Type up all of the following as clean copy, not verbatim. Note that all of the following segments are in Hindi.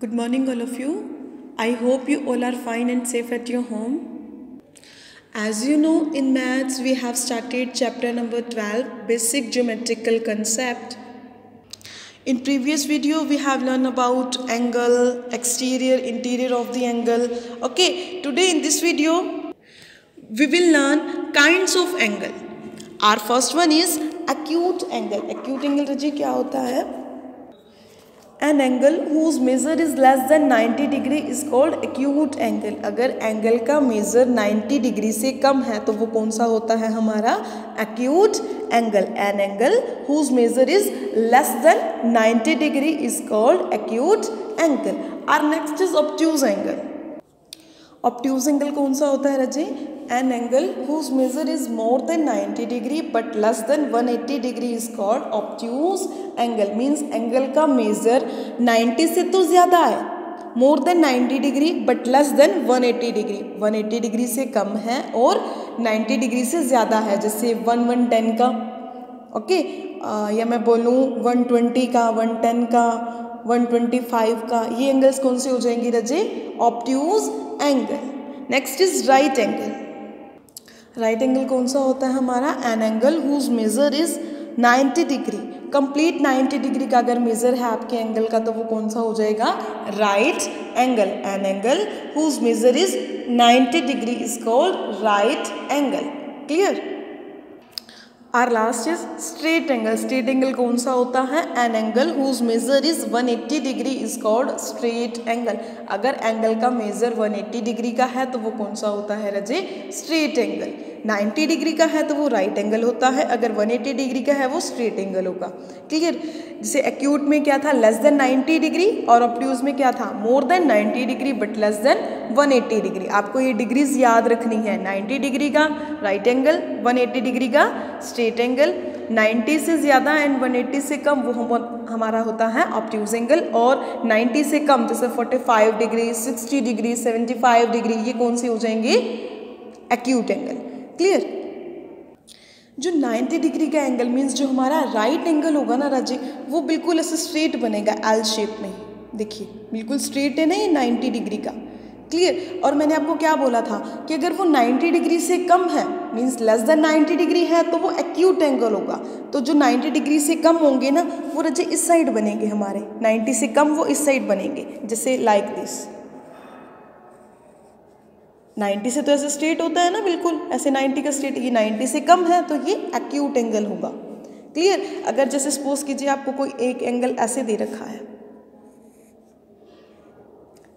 Good morning, all of you. I hope you all are fine and safe at your home. As you know, in maths, we have started chapter number 12, Basic Geometrical Concept. In previous video, we have learned about angle, exterior, interior of the angle. Okay, today in this video, we will learn kinds of angle. Our first one is acute angle. Acute angle रजी क्या होता है? An angle whose measure is less than 90 degree is called acute angle. अगर एंगल का मेजर 90 डिग्री से कम है तो वो कौन सा होता है हमारा acute angle. An angle whose measure is less than 90 degree is called acute angle. Our next is obtuse angle. Obtuse angle कौन सा होता है रजी? An angle whose measure is more than 90 degree but less than 180 degree is called obtuse angle. Means angle का measure 90 से तो ज़्यादा है, more than 90 degree but less than 180 degree. 180 degree से कम है और 90 degree से ज़्यादा है, जैसे 110 का, ओके, या मैं बोलूँ 120 का, 110 का, 125 का, ये एंगल्स कौन से हो जाएंगे रजे? Obtuse angle. Next is right angle. Right angle कौन सा होता है हमारा? An angle whose measure is 90 degree. Complete 90 degree का अगर मेजर है आपके एंगल का तो वो कौन सा हो जाएगा? Right angle. An angle whose measure is 90 degree is called right angle. Clear? Our last is straight angle. Straight angle कौन सा होता है? An angle whose measure is 180 degree is called straight angle. अगर एंगल का मेजर 180 डिग्री का है तो वो कौन सा होता है रजे? Straight angle. 90 डिग्री का है तो वो राइट एंगल होता है, अगर 180 डिग्री का है वो स्ट्रेट एंगल होगा. क्लियर? जैसे एक्यूट में क्या था? लेस देन 90 डिग्री, और ऑब्ट्यूज में क्या था? More than 90 degree but less than 180 degree. आपको ये डिग्रीज याद रखनी है. 90 डिग्री का राइट एंगल, 180 डिग्री का स्ट्रेट एंगल, 90 से ज़्यादा एंड 180 से कम वो हमारा होता है ऑब्ट्यूज एंगल, और 90 से कम जैसे 45 डिग्री, 60 डिग्री, 75 डिग्री, ये कौन से हो जाएंगे? Acute angle. क्लियर? जो 90 डिग्री का एंगल मीन्स जो हमारा राइट एंगल होगा ना राजे, वो बिल्कुल ऐसे स्ट्रेट बनेगा एल शेप में. देखिए बिल्कुल स्ट्रेट है ना ये 90 डिग्री का. क्लियर? और मैंने आपको क्या बोला था कि अगर वो 90 डिग्री से कम है मीन्स लेस देन 90 डिग्री है तो वो एक्यूट एंगल होगा. तो जो 90 डिग्री से कम होंगे ना वो रजे इस साइड बनेंगे हमारे. 90 से कम वो इस साइड बनेंगे, जैसे लाइक दिस. 90 से तो ऐसे स्ट्रेट होता है ना, बिल्कुल ऐसे 90 का स्ट्रेट. ये 90 से कम है तो ये एक्यूट एंगल होगा. क्लियर? अगर जैसे सपोज कीजिए आपको कोई एक एंगल ऐसे दे रखा है.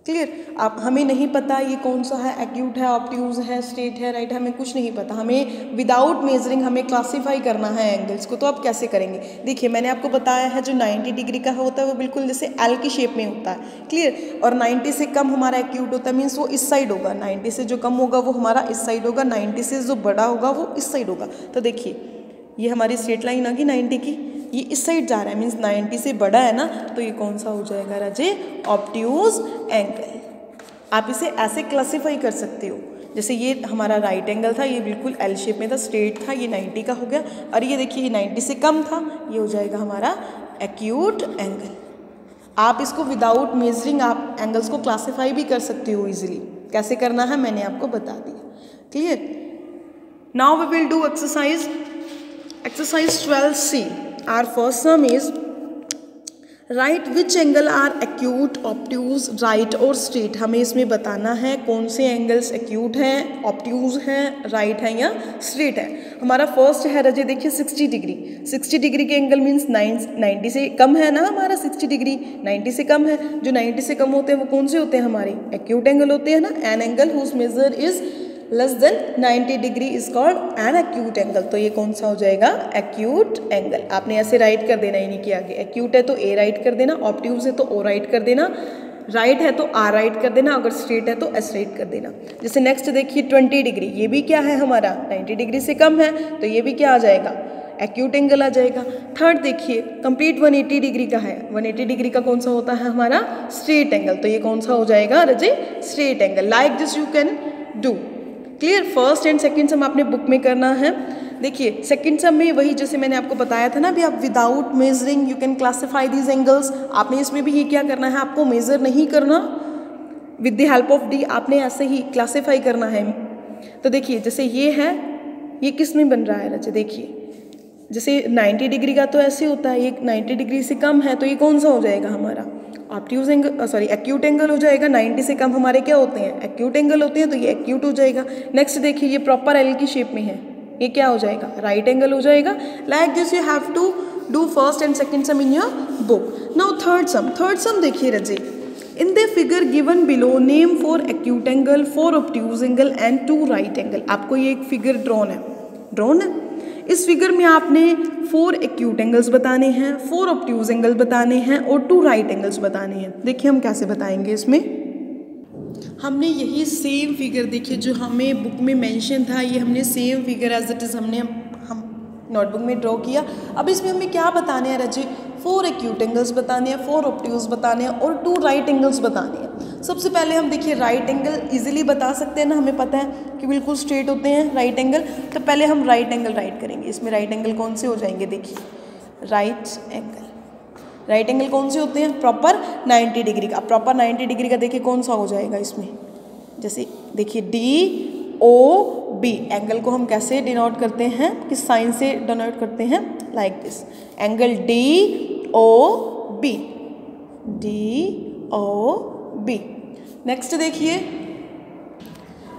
क्लियर? आप हमें नहीं पता ये कौन सा है, एक्यूट है, ऑब्ट्यूज है, स्ट्रेट है, राइट है, हमें कुछ नहीं पता. हमें विदाउट मेजरिंग हमें क्लासीफाई करना है एंगल्स को. तो आप कैसे करेंगे? देखिए मैंने आपको बताया है जो 90 डिग्री का होता है वो बिल्कुल जैसे एल की शेप में होता है. क्लियर? और 90 से कम हमारा एक्यूट होता है मीन्स वो इस साइड होगा. 90 से जो कम होगा वो हमारा इस साइड होगा. 90 से जो बड़ा होगा वो इस साइड होगा. तो देखिए ये हमारी स्ट्रेट लाइन आ गई 90 की, ये इस साइड जा रहा है मीन्स 90 से बड़ा है ना, तो ये कौन सा हो जाएगा राजे? Obtuse angle. आप इसे ऐसे क्लासीफाई कर सकते हो. जैसे ये हमारा राइट एंगल था, ये बिल्कुल एल शेप में था, स्ट्रेट था, ये 90 का हो गया. और ये देखिए ये 90 से कम था, ये हो जाएगा हमारा एक्यूट एंगल. आप इसको विदाउट मेजरिंग आप एंगल्स को क्लासीफाई भी कर सकते हो इजीली. कैसे करना है मैंने आपको बता दिया. Clear? Now we will do exercise 12C. Our first sum is right which angle are acute, obtuse, right और स्ट्रेट. हमें इसमें बताना है कौन से एंगल्स एक्यूट हैं, ऑब्ट्यूज हैं, राइट है या स्ट्रेट है. हमारा फर्स्ट है रजे देखिए 60 डिग्री. 60 डिग्री के एंगल मीन्स 90 से कम है ना हमारा. 60 डिग्री 90 से कम है. जो 90 से कम होते हैं वो कौन से होते हैं हमारे? एक्यूट एंगल होते हैं ना. An angle whose measure is less than 90 degree is called an acute angle. तो ये कौन सा हो जाएगा? Acute angle. आपने ऐसे राइट कर देना इन्हीं के आगे. एक्यूट है तो ए राइट कर देना, ऑब्ट्यूज है तो ओ राइट कर देना, राइट है तो आर राइट कर देना, अगर स्ट्रेट है तो एस राइट कर देना. जैसे नेक्स्ट देखिए 20 डिग्री, ये भी क्या है हमारा? 90 डिग्री से कम है तो ये भी क्या आ जाएगा? एक्यूट एंगल आ जाएगा. थर्ड देखिए कंप्लीट 180 डिग्री का है. 180 डिग्री का कौन सा होता है हमारा? Straight angle. तो ये कौन सा हो जाएगा रजे? Straight angle. Like this you can do. Clear? First and second sum आपने बुक में करना है. देखिए सेकंड सम में वही जैसे मैंने आपको बताया था ना, अभी आप without measuring you can classify these angles. आपने इसमें भी ये क्या करना है, आपको मेजर नहीं करना, with the help of D आपने ऐसे ही क्लासीफाई करना है। तो देखिए जैसे ये है, ये किस में बन रहा है रचे, देखिए जैसे 90 डिग्री का तो ऐसे होता है, ये 90 डिग्री से कम है तो ये कौन सा हो जाएगा हमारा obtuse angle, sorry acute angle हो जाएगा। 90 से कम हमारे क्या होते हैं, एक्यूट एंगल होते हैं, तो ये एक्यूट हो जाएगा। नेक्स्ट देखिए ये प्रॉपर एल की शेप में है, ये क्या हो जाएगा, राइट एंगल हो जाएगा। Like this you have to do first and second sum in your book. Now third sum देखिए रजे, in the figure given below name 4 acute angle, 4 obtuse angle and 2 right angle. आपको ये एक फिगर ड्रॉन है। इस फिगर में आपने 4 एक्यूट एंगल्स बताने हैं, 4 ऑब्ट्यूज एंगल बताने हैं और 2 राइट एंगल्स बताने हैं। देखिए हम कैसे बताएंगे इसमें, हमने यही सेम फिगर देखिए जो हमें बुक में मेंशन था, ये हमने same figure as it is हमने हम नोटबुक में ड्रॉ किया। अब इसमें हमें क्या बताने हैं रजे, 4 एक्यूट एंगल्स बताने हैं, 4 ऑब्ट्यूज बताने हैं और 2 राइट एंगल्स बताने हैं। सबसे पहले हम देखिए राइट एंगल इजीली बता सकते हैं ना, हमें पता है कि बिल्कुल स्ट्रेट होते हैं राइट एंगल। तो पहले हम राइट एंगल राइट करेंगे। इसमें राइट एंगल कौन से हो जाएंगे, देखिए राइट एंगल कौन से होते हैं, प्रॉपर 90 डिग्री का। प्रॉपर 90 डिग्री का देखिए कौन सा हो जाएगा इसमें, जैसे देखिए DOB एंगल को हम कैसे डिनोट करते हैं, किस साइन से डिनोट करते हैं, like this angle DOB। Next देखिए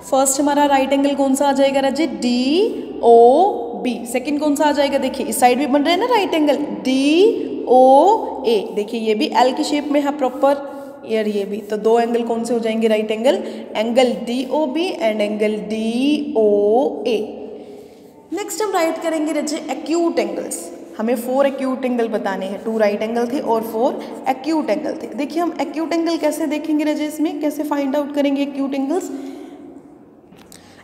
फर्स्ट हमारा राइट एंगल कौन सा आ जाएगा राजे, DOB। सेकंड कौन सा आ जाएगा, देखिए इस साइड भी बन रहे हैं ना राइट एंगल, DOA। देखिए ये भी L की शेप में है प्रॉपर, यार ये भी, तो 2 एंगल कौन से हो जाएंगे right angle, angle DOB and angle DOA। Next हम राइट करेंगे रजे एक्यूट एंगल्स। हमें 4 एक्यूट एंगल बताने हैं, 2 राइट एंगल थे और 4 एक्यूट एंगल थे। देखिए हम एक्यूट एंगल कैसे देखेंगे रजे, इसमें कैसे फाइंड आउट करेंगे एक्यूट एंगल्स।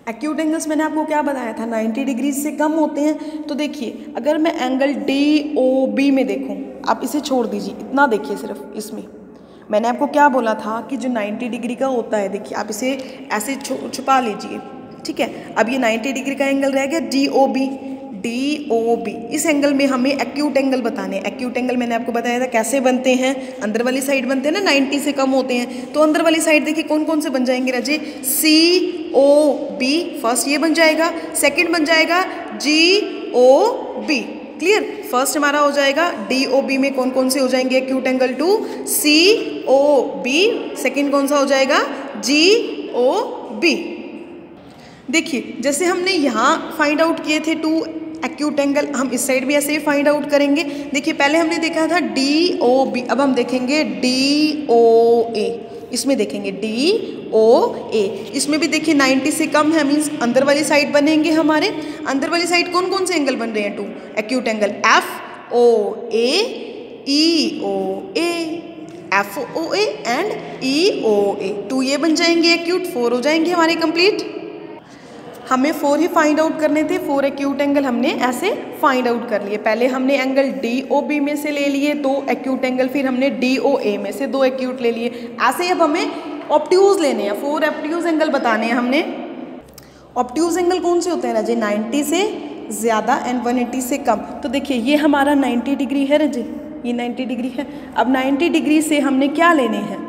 एक्यूट एंगल्स मैंने आपको क्या बताया था, 90 डिग्री से कम होते हैं। तो देखिए अगर मैं एंगल DOB में देखूं, आप इसे छोड़ दीजिए, इतना देखिए सिर्फ इसमें, मैंने आपको क्या बोला था कि जो 90 डिग्री का होता है, देखिए आप इसे ऐसे छुपा लीजिए, ठीक है। अब ये 90 डिग्री का एंगल रह गया DOB। इस एंगल में हमें एक्यूट एंगल बताने हैं। एक्यूट एंगल मैंने आपको बताया था कैसे बनते हैं, अंदर वाली साइड बनते हैं ना, 90 से कम होते हैं। तो अंदर वाली साइड देखिए कौन कौन से बन जाएंगे राजे, COB फर्स्ट ये बन जाएगा, सेकंड बन जाएगा GOB। क्लियर, फर्स्ट हमारा हो जाएगा DOB में कौन कौन से हो जाएंगे एक्यूट एंगल, 2 COB। सेकंड कौन सा हो जाएगा, GOB। देखिए जैसे हमने यहाँ फाइंड आउट किए थे 2 एक्यूट एंगल, हम इस साइड भी ऐसे ही फाइंड आउट करेंगे। देखिए पहले हमने देखा था DOB, अब हम देखेंगे DOA। इसमें देखेंगे DOA, इसमें भी देखिए 90 से कम है, मीन्स अंदर वाली साइड बनेंगे हमारे। अंदर वाली साइड कौन कौन से एंगल बन रहे हैं, 2 acute angle, FOA EOA, FOA and EOA। 2 ये बन जाएंगे एक्यूट, 4 हो जाएंगे हमारे कंप्लीट। हमें 4 ही फाइंड आउट करने थे, 4 एक्यूट एंगल हमने ऐसे फाइंड आउट कर लिए। पहले हमने एंगल DOB में से ले लिए 2 एक्यूट एंगल, फिर हमने DOA में से 2 एक्यूट ले लिए। ऐसे ही अब हमें ऑब्ट्यूज लेने हैं, 4 ऑब्ट्यूज एंगल बताने हैं हमने। ऑब्ट्यूज एंगल कौन से होते हैं राजे, 90 से ज़्यादा एंड 180 से कम। तो देखिए ये हमारा 90 डिग्री है राजे, ये 90 डिग्री है। अब 90 डिग्री से हमने क्या लेने हैं,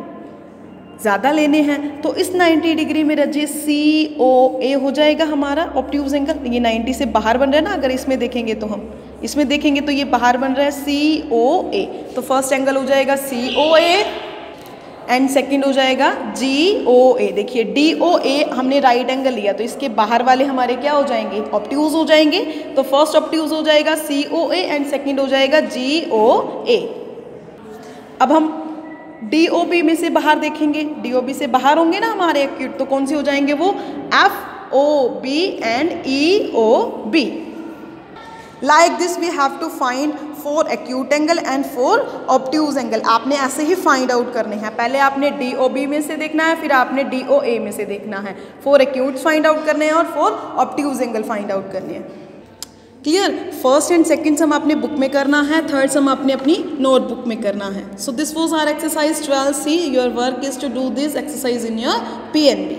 ज़्यादा लेने हैं। तो इस 90 डिग्री में रजिए COA हो जाएगा हमारा ऑब्ट्यूज एंगल। ये 90 से बाहर बन रहा है ना, अगर इसमें देखेंगे तो हम इसमें देखेंगे तो ये बाहर बन रहा है COA। तो फर्स्ट एंगल हो जाएगा COA एंड सेकंड हो जाएगा GOA। देखिए DOA हमने राइट एंगल लिया तो इसके बाहर वाले हमारे क्या हो जाएंगे, ऑब्ट्यूज हो जाएंगे। तो फर्स्ट ऑब्ट्यूज हो जाएगा COA एंड सेकंड हो जाएगा GOA। अब हम DOB में से बाहर देखेंगे, DOB से बाहर होंगे ना हमारे एक्यूट, तो कौन से हो जाएंगे वो, FOB and EOB। Like this we have to find 4 acute angle and 4 obtuse angle. आपने ऐसे ही फाइंड आउट करने हैं। पहले आपने DOB में से देखना है, फिर आपने DOA में से देखना है। 4 एक्यूट्स फाइंड आउट करने हैं और 4 ऑब्ट्यूज एंगल फाइंड आउट करने हैं। क्लियर, फर्स्ट एंड सेकंड सम आपने बुक में करना है, थर्ड सम आपने अपनी नोटबुक में करना है। So this was our exercise 12C। Your work is to do this exercise in your PNB।